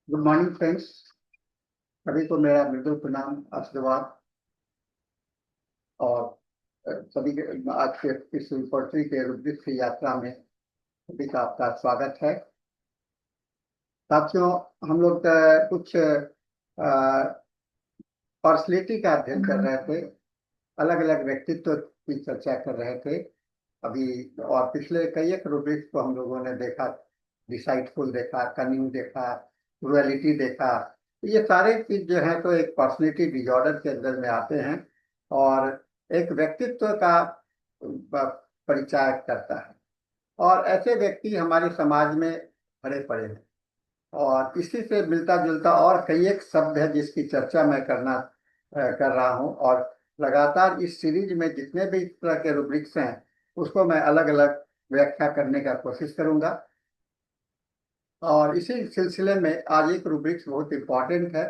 Good morning friends. सभी को मेरा मृदु प्रणाम आशीर्वाद। और सभी आज के इस पोट्री के रुद्रिक की यात्रा में सभी का आपका स्वागत है। साथियों, हम लोग कुछ पर्सनैलिटी का अध्ययन कर रहे थे, अलग अलग व्यक्तित्व की चर्चा कर रहे थे अभी। और पिछले कई एक रुब्रिक्स को हम लोगों ने देखा, डिसाइडफुल देखा, कनिंग देखा, क्रुएलिटी देखा। ये सारे चीज जो है तो एक पर्सनैलिटी डिसऑर्डर के अंदर में आते हैं और एक व्यक्तित्व का परिचय करता है। और ऐसे व्यक्ति हमारे समाज में भरे पड़े हैं और इसी से मिलता जुलता और कई एक शब्द है जिसकी चर्चा मैं कर रहा हूँ। और लगातार इस सीरीज में जितने भी इस तरह के रुब्रिक्स हैं उसको मैं अलग अलग व्याख्या करने का कोशिश करूंगा। और इसी सिलसिले में आज एक रुब्रिक्स बहुत इंपॉर्टेंट है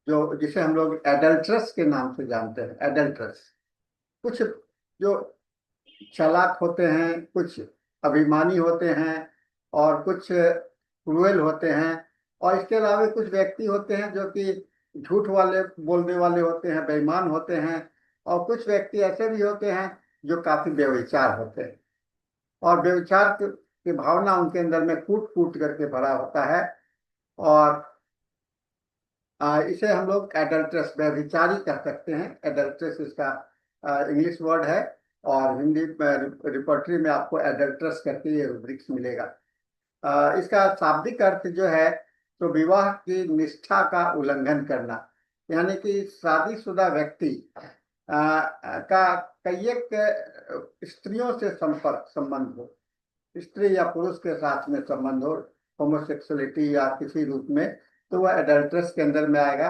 जो जिसे हम लोग एडल्ट्रस के नाम से जानते हैं। एडल्ट्रस कुछ जो चालाक होते हैं, कुछ अभिमानी होते हैं और कुछ क्रूएल होते हैं। और इसके अलावा कुछ व्यक्ति होते हैं जो कि झूठ वाले बोलने वाले होते हैं, बेईमान होते हैं। और कुछ व्यक्ति ऐसे भी होते हैं जो काफी बेविचार होते हैं और बेविचार की भावना उनके अंदर में कूट कूट करके भरा होता है। और इसे हम लोग एडल्ट्रस, व्यभिचारी कह सकते हैं। एडल्ट्रस इसका इंग्लिश वर्ड है और हिंदी रिपोर्टरी में आपको एडल्ट्रस करके ये रुब्रिक्स मिलेगा। इसका शाब्दिक अर्थ जो है तो विवाह की निष्ठा का उल्लंघन करना, यानी कि शादीशुदा व्यक्ति का कई एक स्त्रियों से संपर्क संबंध हो, स्त्री या पुरुष के साथ में संबंध हो, होमोसेक्सुअलिटी या किसी रूप में, तो वह एडल्ट्रस के अंदर में आएगा।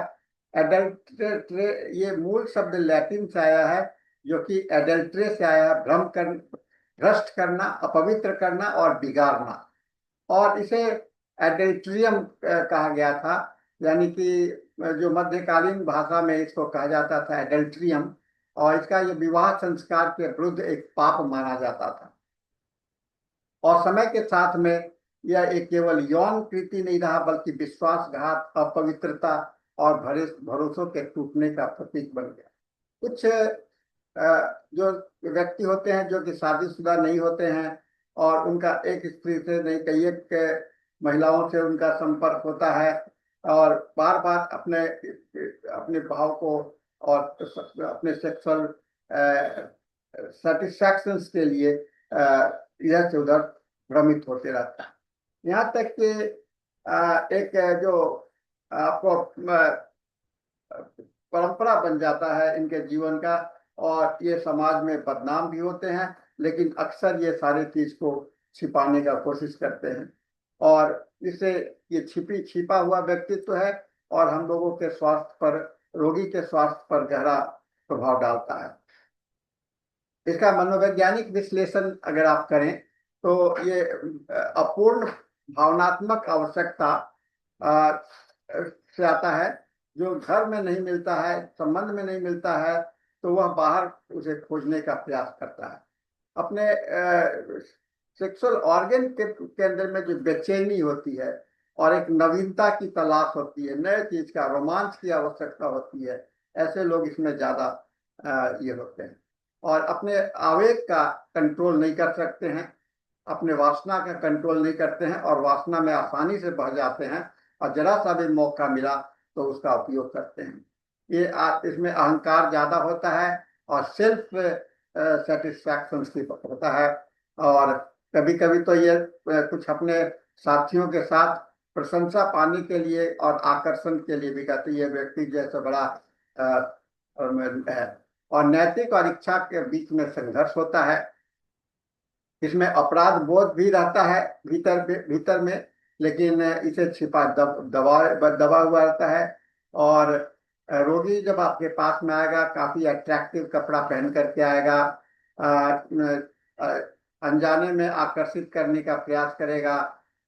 एडल्ट्रे ये मूल शब्द लैटिन से आया है जो कि एडल्ट्रे से आया है, भ्रष्ट करना, अपवित्र करना और बिगाड़ना। और इसे एडल्ट्रियम कहा गया था, यानी कि जो मध्यकालीन भाषा में इसको कहा जाता था एडल्ट्रियम। और इसका ये विवाह संस्कार के विरुद्ध एक पाप माना जाता था। और समय के साथ में यह एक केवल यौन कृति नहीं रहा बल्कि विश्वासघात, अपवित्रता और भरोसों के टूटने का प्रतीक बन गया। कुछ जो व्यक्ति होते हैं जो कि शादीशुदा नहीं होते हैं और उनका एक स्त्री से नहीं कई एक महिलाओं से उनका संपर्क होता है और बार बार अपने अपने भाव को और अपने सेक्सुअल सेटिस्फैक्शंस के लिए इधर से उधर भ्रमित होते रहता है। यहाँ तक कि एक जो आपको परंपरा बन जाता है इनके जीवन का और ये समाज में बदनाम भी होते हैं, लेकिन अक्सर ये सारे चीज को छिपाने का कोशिश करते हैं। और इससे ये छिपा हुआ व्यक्तित्व है और हम लोगों के स्वास्थ्य पर, रोगी के स्वास्थ्य पर गहरा प्रभाव डालता है। इसका मनोवैज्ञानिक विश्लेषण अगर आप करें तो ये अपूर्ण भावनात्मक आवश्यकता से आता है जो घर में नहीं मिलता है, संबंध में नहीं मिलता है, तो वह बाहर उसे खोजने का प्रयास करता है। अपने सेक्सुअल ऑर्गन के अंदर में जो बेचैनी होती है और एक नवीनता की तलाश होती है, नए चीज का, रोमांच की आवश्यकता होती है, ऐसे लोग इसमें ज्यादा ये होते हैं। और अपने आवेग का कंट्रोल नहीं कर सकते हैं, अपने वासना का कंट्रोल नहीं करते हैं और वासना में आसानी से बह जाते हैं और जरा सा भी मौका मिला तो उसका उपयोग करते हैं। ये इसमें अहंकार ज्यादा होता है और सेल्फ सेटिस्फैक्शन की होता है। और कभी कभी तो ये कुछ अपने साथियों के साथ प्रशंसा पाने के लिए और आकर्षण के लिए भी कहते हैं ये व्यक्ति जैसे बड़ा है। और नैतिक और इच्छा के बीच में संघर्ष होता है। इसमें अपराध बोध भी रहता है भीतर में, लेकिन इसे छिपा दबा हुआ रहता है। और रोगी जब आपके पास में आएगा काफी अट्रैक्टिव कपड़ा पहन करके आएगा, अनजाने में आकर्षित करने का प्रयास करेगा,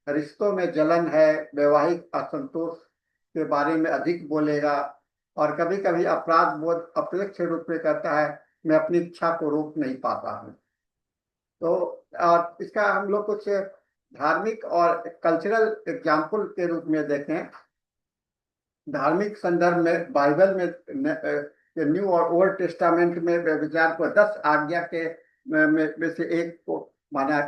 रिश्तों में जलन है, वैवाहिक असंतोष के बारे में अधिक बोलेगा और कभी कभी अपराध बोध अप्रत्यक्ष रूप में करता है, मैं अपनी इच्छा को रोक नहीं पाता हूँ। तो इसका हम लोग कुछ धार्मिक और कल्चरल एग्जाम्पल के रूप में देखें धार्मिक संदर्भ में बाइबल में न्यू और ओल्ड टेस्टामेंट में व्यभिचार को 10 आज्ञा के में से एक को माना।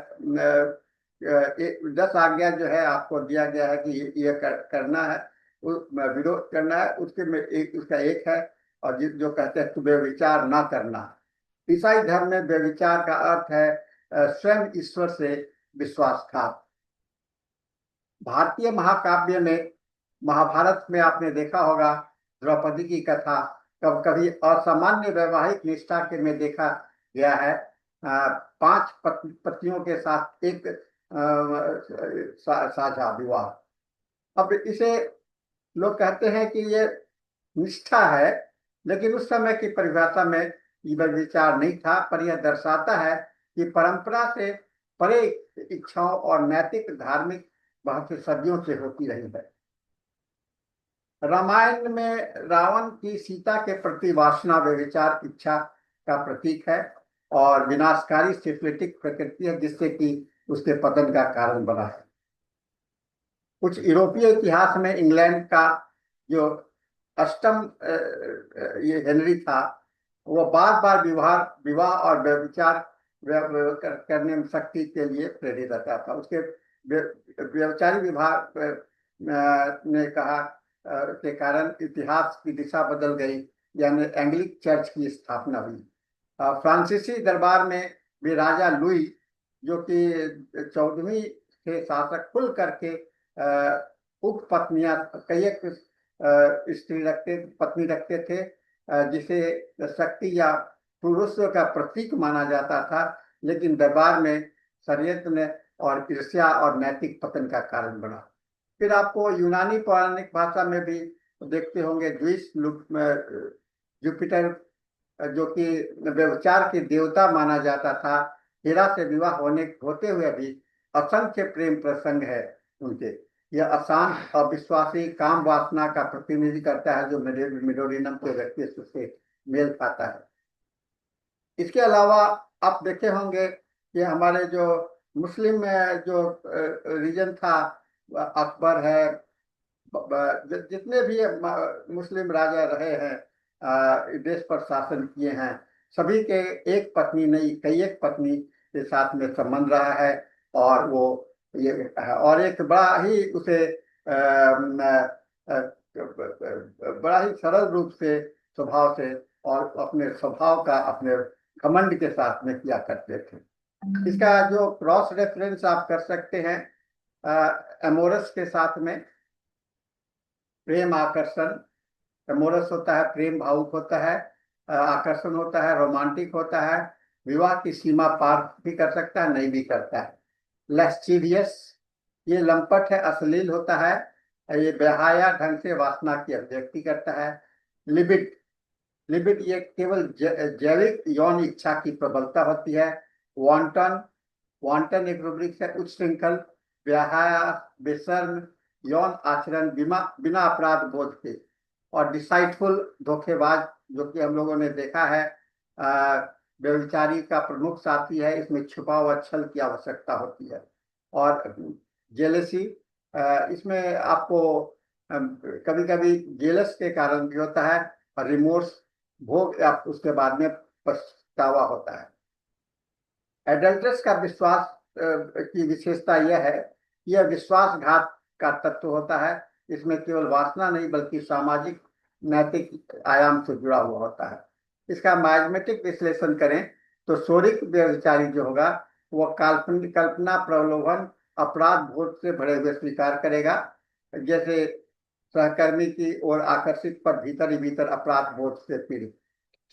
10 आज्ञा जो है आपको दिया गया है कि ये करना है, विरोध करना है, उसके में एक उसका एक है। और जो कहते हैं कि व्यभिचार ना करना। ईसाई धर्म में व्यभिचार का अर्थ है स्वयं ईश्वर से विश्वासघात। भारतीय महाकाव्य में, महाभारत में आपने देखा होगा द्रौपदी की कथा, कब कभी असामान्य वैवाहिक निष्ठा के में देखा गया है। 5 पतियों के साथ एक साझा विवाह। अब इसे लोग कहते हैं कि ये निष्ठा है, लेकिन उस समय की परिभाषा में ये विचार नहीं था, पर यह दर्शाता है कि परंपरा से परे इच्छाओं और नैतिक धार्मिक बहस सदियों से होती रही है। रामायण में रावण की सीता के प्रति वासना व्यभिचार इच्छा का प्रतीक है और विनाशकारी सिफिलिटिक प्रकृति है, जिससे कि उसके पतन का कारण बना है। कुछ यूरोपीय इतिहास में इंग्लैंड का जो अष्टम ये हेनरी था, वो बार बार विवाह और व्यभिचार करने में शक्ति के लिए प्रेरित रहता था। उसके व्यभिचारी विभाग ने कहा के कारण इतिहास की दिशा बदल गई, यानी एंग्लिक चर्च की स्थापना हुई। फ्रांसीसी दरबार में भी राजा लुई, जो कि 14वीं के शासक, खुल करके उप पत्नियां कई एक पत्नी रखते थे, जिसे शक्ति या पुरुषत्व का प्रतीक माना जाता था, लेकिन दरबार में षड्यंत्र और ईर्ष्या और नैतिक पतन का कारण बना। फिर आपको यूनानी पौराणिक भाषा में भी देखते होंगे जुपिटर, जो कि व्यभिचार के देवता माना जाता था, हेरा से विवाह होते हुए भी असंख्य प्रेम प्रसंग है उनके। यह अशांत अविश्वासी काम वासना का प्रतिनिधि करता है, जो मिडोरिनम के व्यक्तित्व से मेल खाता है। इसके अलावा आप देखे होंगे कि हमारे जो मुस्लिम जो रीजन था, अकबर है, जितने भी मुस्लिम राजा रहे हैं, देश पर शासन किए हैं, सभी के एक पत्नी नहीं कई एक पत्नी के साथ में संबंध रहा है। और वो ये और एक बड़ा ही उसे बड़ा ही सरल रूप से स्वभाव से और अपने स्वभाव का अपने घमंड के साथ में किया करते थे। इसका जो क्रॉस रेफरेंस आप कर सकते हैं एमोरस के साथ में, प्रेम आकर्षण। एमोरस होता है प्रेम भावुक होता है, आकर्षण होता है रोमांटिक होता है, विवाह की सीमा पार भी कर सकता है, नहीं भी करता है। लैस्चिवियस, ये लंपट है, अश्लील होता है, ये बेहाया ढंग से वासना की अभिव्यक्ति करता है। लिबिड, लिबिड ये केवल जैविक यौन इच्छा की प्रबलता होती है। वांटन, वांटन एक रूब्रिक है, उच्च श्रृंखल, बेहाया, बेशर्म यौन आचरण बिना अपराध बोध के। और डिसाइटफुल, धोखेबाज, जो कि हम लोगों ने देखा है व्यभिचारी का प्रमुख साथी है, इसमें छुपा हुआ छल की आवश्यकता होती है। और जेलसी, इसमें आपको कभी कभी जेलस के कारण भी होता है, और रिमोर्स, भोग या उसके बाद में पछतावा होता है। एडल्ट्रेस का विश्वास की विशेषता यह है, यह विश्वासघात का तत्व होता है। इसमें केवल वासना नहीं बल्कि सामाजिक नैतिक आयाम से जुड़ा हुआ होता है। इसका मैथमेटिक विश्लेषण करें तो शोरिक व्यभिचारी जो होगा वह कल्पना प्रलोभन अपराध बोध से भरे हुए स्वीकार करेगा, जैसे सहकर्मी की ओर आकर्षित पर भीतर ही भीतर अपराध बोध से पीड़ित।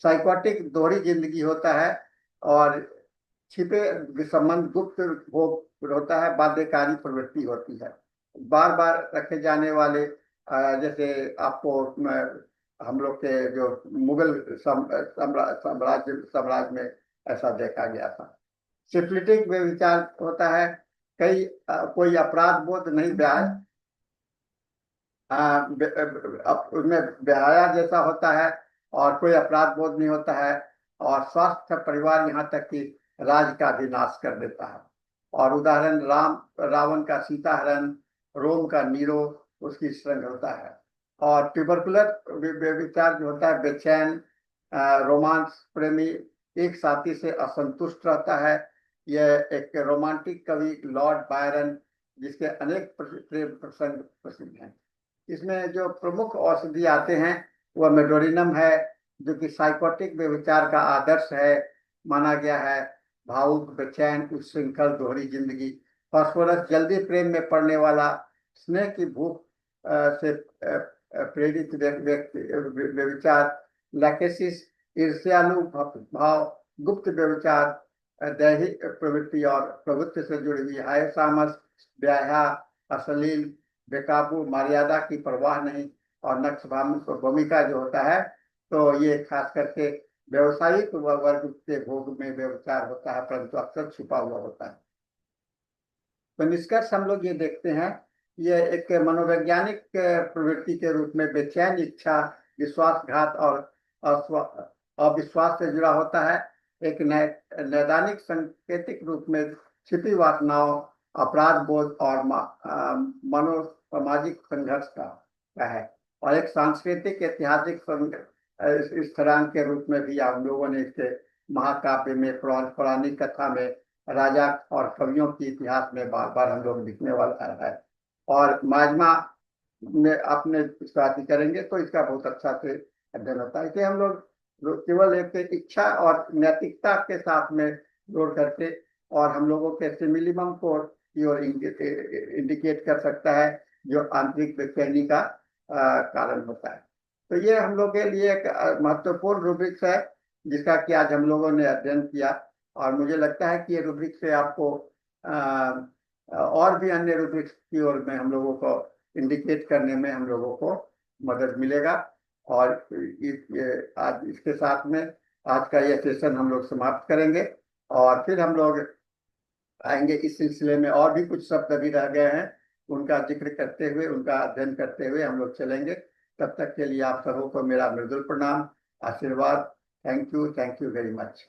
साइकोटिक दोहरी जिंदगी होता है और छिपे संबंध गुप्त भोग होता है, बाध्यकारी प्रवृत्ति होती है। बार बार रखे जाने वाले जैसे आपको हम लोग के जो मुगल साम्राज्य में ऐसा देखा गया था। सिफिलिटिक व्यभिचार होता है, कोई अपराध बोध नहीं, उसमें बेहया जैसा होता है और कोई अपराध बोध नहीं होता है, और स्वस्थ परिवार यहाँ तक कि राज का भी नाश कर देता है। और उदाहरण रावण का सीता हरण, रोम का नीरो उसकी श्रृंग होता है। और ट्यूबरकुलर व्यभिचार जो होता है, बेचैन, रोमांस प्रेमी, एक साथी से असंतुष्ट रहता है। यह एक रोमांटिक कवि लॉर्ड बायरन, जिसके अनेक प्रेम प्रसंग प्रसिद्ध हैं। इसमें जो प्रमुख औषधि आते हैं वह मेडोरिनम है, जो कि साइकोटिक व्यभिचार का आदर्श है माना गया है। भावुक, बेचैन, उच्छृंखल, दोहरी जिंदगी। फास्फोरस जल्दी प्रेम में पड़ने वाला, स्नेह की भूख से प्रेरित व्यक्ति व्यभिचार। लैकेसिस ईर्ष्यालु भाव, गुप्त व्यभिचार, दैहिक प्रवृत्ति और प्रवृत्ति से जुड़ी हुई। हायसामस व्याह्या, अश्लील, बेकाबू, मर्यादा की परवाह नहीं। और नक्शा भूमिका जो होता है, तो ये खास करके व्यवसायिक वर्ग के भोग में व्यवचार होता है, परंतु अक्सर छुपा हुआ होता है। तो निष्कर्ष हम लोग ये देखते हैं, ये एक मनोवैज्ञानिक प्रवृत्ति के रूप में बेचैन इच्छा विश्वासघात और अविश्वास से जुड़ा होता है। एक नैदानिक सांकेतिक रूप में छिपी वासनाओं, अपराध बोध और मनोसामाजिक संघर्ष का है। और एक सांस्कृतिक ऐतिहासिक स्थिरांक के रूप में भी हम लोगों ने इसके महाकाव्य में, पौराणिक कथा में, राजा और कवियों के इतिहास में बार बार हम लोग लिखने वाला है। और माजमा में आपने इसका अध्ययन करेंगे तो इसका बहुत अच्छा से अध्ययन होता है। इसे हम लोग केवल एक इच्छा और नैतिकता के साथ में जोड़ करके और हम लोगों के सिमिलिमम को की ओर इंडिकेट कर सकता है, जो आंतरिक बेचैनी का कारण होता है। तो ये हम लोग के लिए एक महत्वपूर्ण रूब्रिक्स है, जिसका कि आज हम लोगों ने अध्ययन किया। और मुझे लगता है कि ये रूब्रिक्स से आपको और भी अन्य रूब्रिक्स की ओर में हम लोगों को इंडिकेट करने में हम लोगों को मदद मिलेगा। और आज इसके साथ में आज का ये सेशन हम लोग समाप्त करेंगे, और फिर हम लोग आएंगे इस सिलसिले में। और भी कुछ शब्द अभी रह गए हैं, उनका जिक्र करते हुए, उनका अध्ययन करते हुए हम लोग चलेंगे। तब तक के लिए आप सबों को मेरा मृदुल प्रणाम, आशीर्वाद। Thank you very much.